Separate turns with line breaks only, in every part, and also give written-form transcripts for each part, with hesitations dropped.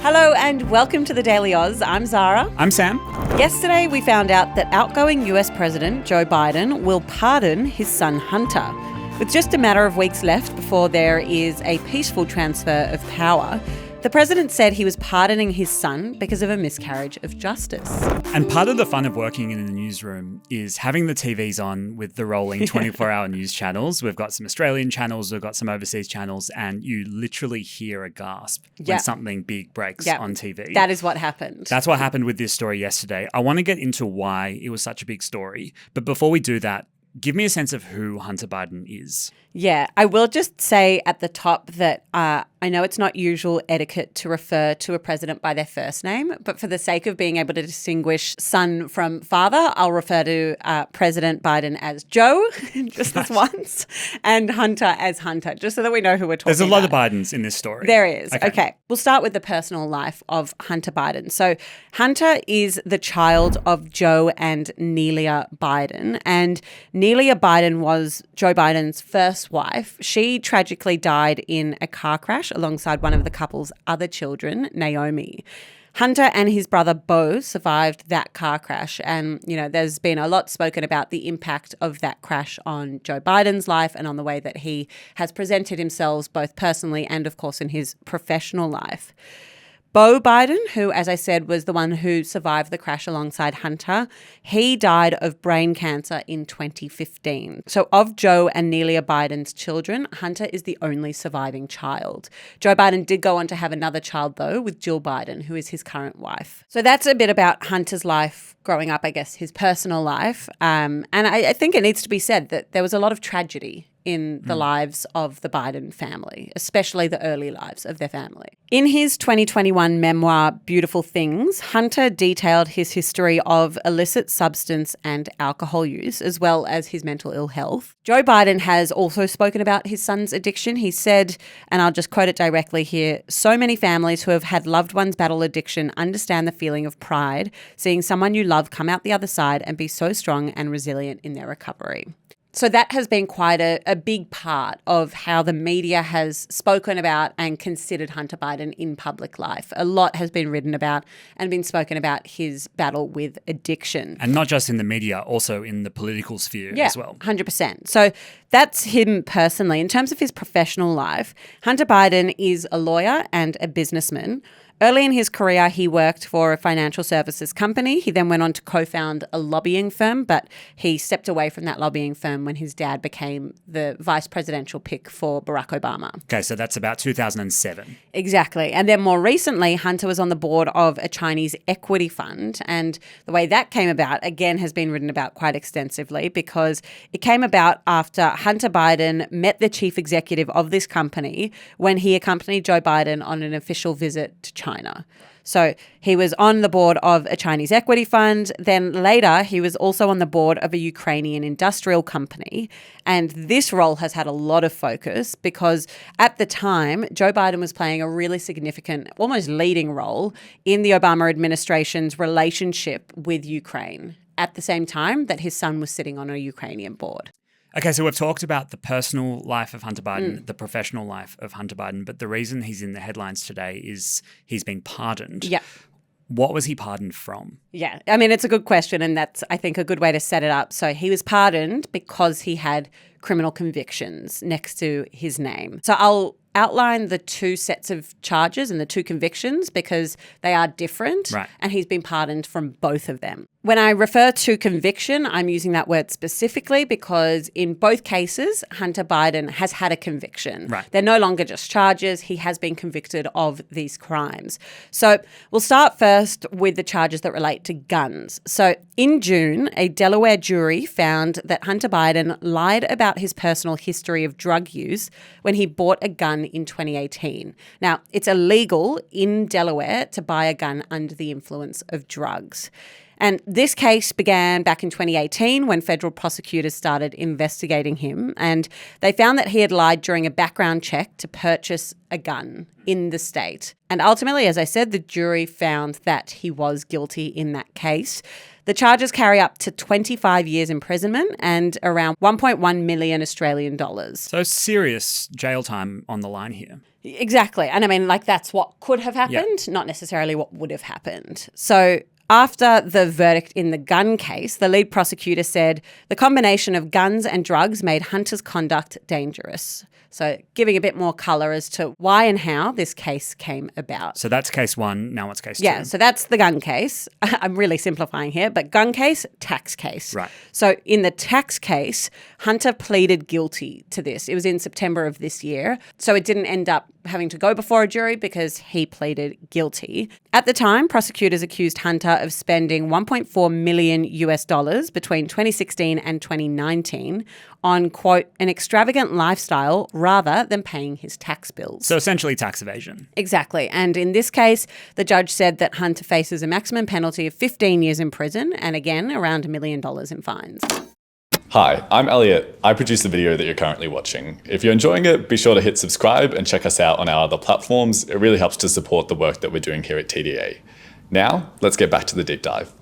Hello and welcome to the Daily Aus. I'm Zara.
I'm Sam.
Yesterday we found out that outgoing US President Joe Biden will pardon his son Hunter. With just a matter of weeks left before there is a peaceful transfer of power, the president said he was pardoning his son because of a miscarriage of justice.
And part of the fun of working in the newsroom is having the TVs on with the rolling 24-hour news channels. We've got some Australian channels, we've got some overseas channels, and you literally hear a gasp when something big breaks on TV.
That is what happened.
That's what happened with this story yesterday. I want to get into why it was such a big story. But before we do that, give me a sense of who Hunter Biden is.
Yeah, I will just say at the top that I know it's not usual etiquette to refer to a president by their first name, but for the sake of being able to distinguish son from father, I'll refer to President Biden as Joe, just this once, and Hunter as Hunter, just so that we know who we're talking about.
There's a lot of Bidens in this story.
There is. Okay. We'll start with the personal life of Hunter Biden. So Hunter is the child of Joe and Nelia Biden, and Nelia Biden was Joe Biden's first wife. She tragically died in a car crash alongside one of the couple's other children, Naomi. Hunter and his brother Beau survived that car crash. And, you know, there's been a lot spoken about the impact of that crash on Joe Biden's life and on the way that he has presented himself both personally and, of course, in his professional life. Beau Biden, who, as I said, was the one who survived the crash alongside Hunter, he died of brain cancer in 2015. So of Joe and Nelia Biden's children, Hunter is the only surviving child. Joe Biden did go on to have another child, though, with Jill Biden, who is his current wife. So that's a bit about Hunter's life growing up, I guess, his personal life. And I think it needs to be said that there was a lot of tragedy in the lives of the Biden family, especially the early lives of their family. In his 2021 memoir, Beautiful Things, Hunter detailed his history of illicit substance and alcohol use, as well as his mental ill health. Joe Biden has also spoken about his son's addiction. He said, and I'll just quote it directly here, "So many families who have had loved ones battle addiction understand the feeling of pride, seeing someone you love come out the other side and be so strong and resilient in their recovery." So that has been quite a big part of how the media has spoken about and considered Hunter Biden in public life. A lot has been written about and been spoken about his battle with addiction.
And not just in the media, also in the political sphere as well.
100%. So that's him personally. In terms of his professional life, Hunter Biden is a lawyer and a businessman. Early in his career, he worked for a financial services company. He then went on to co-found a lobbying firm, but he stepped away from that lobbying firm when his dad became the vice presidential pick for Barack Obama.
Okay, so that's about 2007.
Exactly. And then more recently, Hunter was on the board of a Chinese equity fund. And the way that came about, again, has been written about quite extensively because it came about after Hunter Biden met the chief executive of this company when he accompanied Joe Biden on an official visit to China. So he was on the board of a Chinese equity fund. Then later, he was also on the board of a Ukrainian industrial company. And this role has had a lot of focus because at the time, Joe Biden was playing a really significant, almost leading role in the Obama administration's relationship with Ukraine at the same time that his son was sitting on a Ukrainian board.
Okay, so we've talked about the personal life of Hunter Biden, the professional life of Hunter Biden, but the reason he's in the headlines today is he's been pardoned.
Yeah.
What was he pardoned from?
Yeah, I mean, it's a good question, and that's, I think, a good way to set it up. So he was pardoned because he had criminal convictions next to his name. So I'll outline the two sets of charges and the two convictions because they are different, and he's been pardoned from both of them. When I refer to conviction, I'm using that word specifically because in both cases, Hunter Biden has had a conviction. They're no longer just charges. He has been convicted of these crimes. So we'll start first with the charges that relate to guns. So in June, a Delaware jury found that Hunter Biden lied about his personal history of drug use when he bought a gun in 2018. Now, it's illegal in Delaware to buy a gun under the influence of drugs. And this case began back in 2018 when federal prosecutors started investigating him, and they found that he had lied during a background check to purchase a gun in the state. And ultimately, as I said, the jury found that he was guilty in that case. The charges carry up to 25 years imprisonment and around 1.1 million Australian dollars.
So serious jail time on the line here.
Exactly. And I mean, like, that's what could have happened, not necessarily what would have happened. So after the verdict in the gun case, the lead prosecutor said the combination of guns and drugs made Hunter's conduct dangerous. So giving a bit more colour as to why and how this case came about.
So that's case one. Now what's case two?
Yeah, so that's the gun case. I'm really simplifying here, but gun case, tax case.
Right.
So in the tax case, Hunter pleaded guilty to this. It was in September of this year. So it didn't end up having to go before a jury because he pleaded guilty. At the time, prosecutors accused Hunter of spending $1.4 million between 2016 and 2019 on, quote, an extravagant lifestyle rather than paying his tax bills.
So essentially tax evasion.
Exactly. And in this case, the judge said that Hunter faces a maximum penalty of 15 years in prison and, again, around $1 million in fines.
Hi, I'm Elliot. I produce the video that you're currently watching. If you're enjoying it, be sure to hit subscribe and check us out on our other platforms. It really helps to support the work that we're doing here at TDA. Now, let's get back to the deep dive.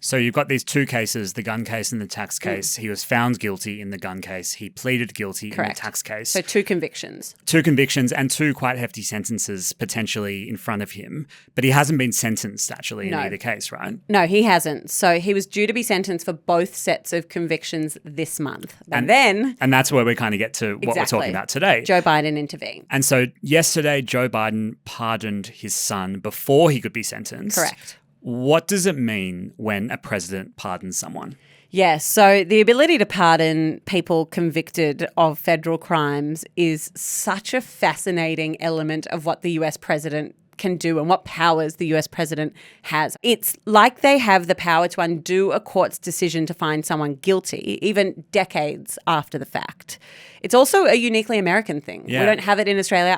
So you've got these two cases, the gun case and the tax case. He was found guilty in the gun case. He pleaded guilty in the tax case.
So two convictions.
Two convictions and two quite hefty sentences potentially in front of him. But he hasn't been sentenced actually in either case, right?
No, he hasn't. So he was due to be sentenced for both sets of convictions this month. And
that's where we kind of get to what we're talking about today.
Joe Biden intervened.
And so yesterday, Joe Biden pardoned his son before he could be sentenced.
Correct.
What does it mean when a president pardons someone?
Yes, so the ability to pardon people convicted of federal crimes is such a fascinating element of what the US president can do and what powers the US president has. It's like they have the power to undo a court's decision to find someone guilty, even decades after the fact. It's also a uniquely American thing.
Yeah.
We don't have it in Australia.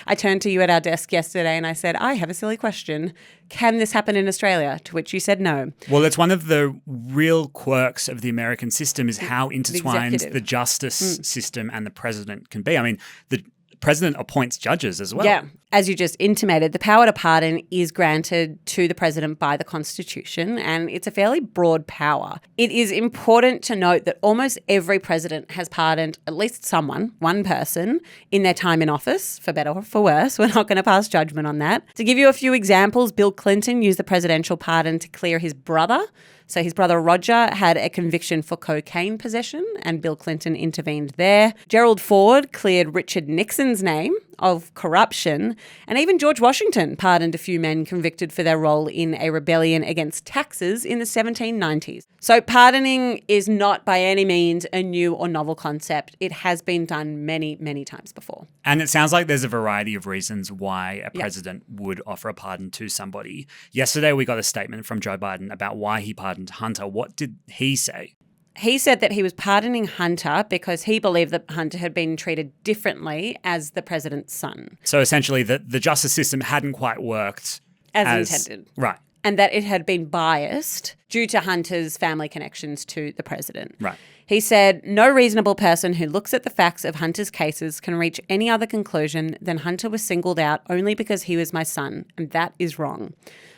I turned to you at our desk yesterday and I said, I have a silly question. Can this happen in Australia? To which you said no.
Well, it's one of the real quirks of the American system is how intertwined the justice system and the president can be. I mean, the president appoints judges as well.
Yeah. As you just intimated, the power to pardon is granted to the president by the Constitution, and it's a fairly broad power. It is important to note that almost every president has pardoned at least someone, one person, in their time in office, for better or for worse. We're not going to pass judgment on that. To give you a few examples, Bill Clinton used the presidential pardon to clear his brother. So his brother Roger had a conviction for cocaine possession and Bill Clinton intervened there. Gerald Ford cleared Richard Nixon's name of corruption, and even George Washington pardoned a few men convicted for their role in a rebellion against taxes in the 1790s. So pardoning is not by any means a new or novel concept. It has been done many, many times before.
And it sounds like there's a variety of reasons why a president would offer a pardon to somebody. Yesterday, we got a statement from Joe Biden about why he pardoned Hunter. What did he say?
He said that he was pardoning Hunter because he believed that Hunter had been treated differently as the president's son.
So essentially the justice system hadn't quite worked
as intended.
Right.
And that it had been biased due to Hunter's family connections to the president.
Right.
He said, no reasonable person who looks at the facts of Hunter's cases can reach any other conclusion than Hunter was singled out only because he was my son, and that is wrong.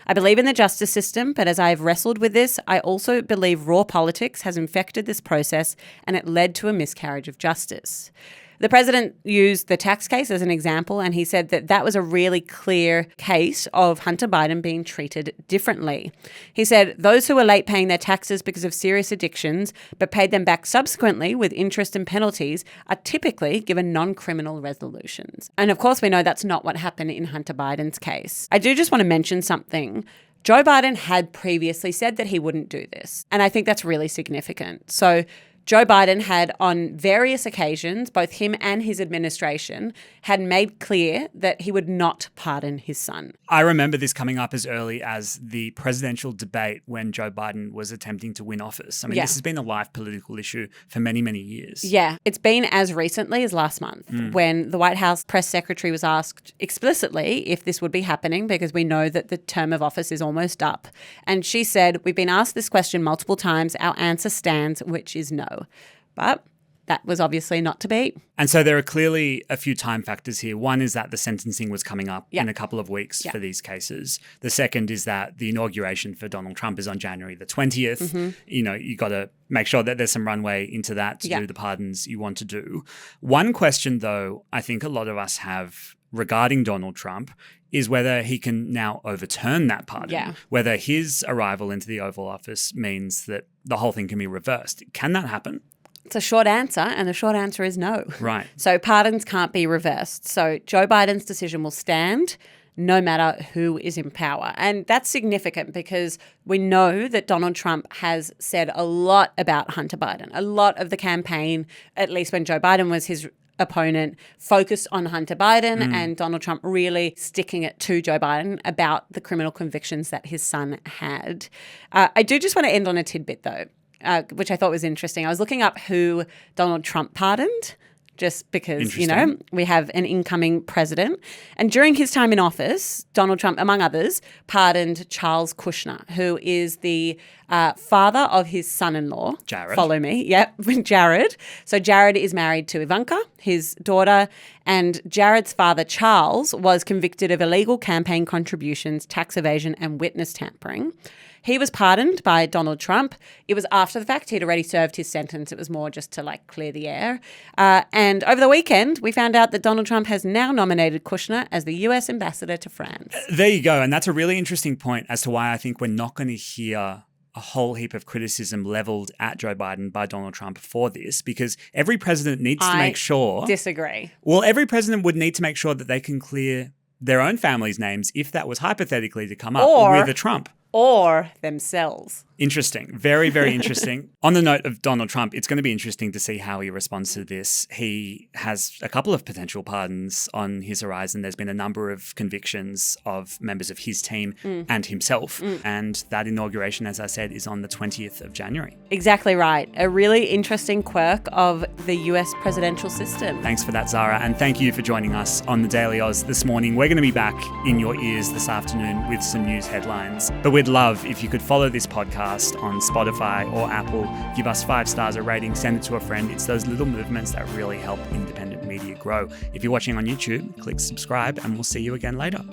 I believe in the justice system, but as I have wrestled with this, I also believe raw politics has infected this process and it led to a miscarriage of justice. The president used the tax case as an example, and he said that that was a really clear case of Hunter Biden being treated differently. He said those who were late paying their taxes because of serious addictions but paid them back subsequently with interest and penalties are typically given non-criminal resolutions. And of course, we know that's not what happened in Hunter Biden's case. I do just want to mention something. Joe Biden had previously said that he wouldn't do this, and I think that's really significant. So Joe Biden had on various occasions, both him and his administration, had made clear that he would not pardon his son.
I remember this coming up as early as the presidential debate when Joe Biden was attempting to win office. I mean, this has been a live political issue for many, many years.
Yeah, it's been as recently as last month when the White House press secretary was asked explicitly if this would be happening because we know that the term of office is almost up. And she said, we've been asked this question multiple times. Our answer stands, which is no. But that was obviously not to be.
And so there are clearly a few time factors here. One is that the sentencing was coming up in a couple of weeks for these cases. The second is that the inauguration for Donald Trump is on January the 20th. You know, you got to make sure that there's some runway into that to do the pardons you want to do. One question, though, I think a lot of us have regarding Donald Trump is whether he can now overturn that pardon, whether his arrival into the Oval Office means that the whole thing can be reversed. Can that happen?
It's a short answer, and the short answer is no.
Right.
So pardons can't be reversed. So Joe Biden's decision will stand no matter who is in power. And that's significant because we know that Donald Trump has said a lot about Hunter Biden. A lot of the campaign, at least when Joe Biden was his opponent, focused on Hunter Biden and Donald Trump really sticking it to Joe Biden about the criminal convictions that his son had. I do just want to end on a tidbit though, which I thought was interesting. I was looking up who Donald Trump pardoned, just because, you know, we have an incoming president. And during his time in office, Donald Trump, among others, pardoned Charles Kushner, who is the father of his son-in-law.
Jared.
Follow me. Yep, Jared. So Jared is married to Ivanka, his daughter, and Jared's father, Charles, was convicted of illegal campaign contributions, tax evasion, and witness tampering. He was pardoned by Donald Trump. It was after the fact. He'd already served his sentence. It was more just to like clear the air. And over the weekend, we found out that Donald Trump has now nominated Kushner as the US ambassador to France.
There you go. And that's a really interesting point as to why I think we're not going to hear a whole heap of criticism leveled at Joe Biden by Donald Trump for this, because every president needs to make sure.
Disagree.
Well, every president would need to make sure that they can clear their own family's names if that was hypothetically to come up with a Trump.
Or themselves.
Interesting. Very, very interesting. On the note of Donald Trump, it's going to be interesting to see how he responds to this. He has a couple of potential pardons on his horizon. There's been a number of convictions of members of his team and himself. And that inauguration, as I said, is on the 20th of January.
Exactly right. A really interesting quirk of the US presidential system.
Thanks for that, Zara. And thank you for joining us on the Daily Aus this morning. We're going to be back in your ears this afternoon with some news headlines. But we'd love if you could follow this podcast on Spotify or Apple, give us 5 stars a rating, send it to a friend. It's those little movements that really help independent media grow. If you're watching on YouTube, click subscribe and we'll see you again later.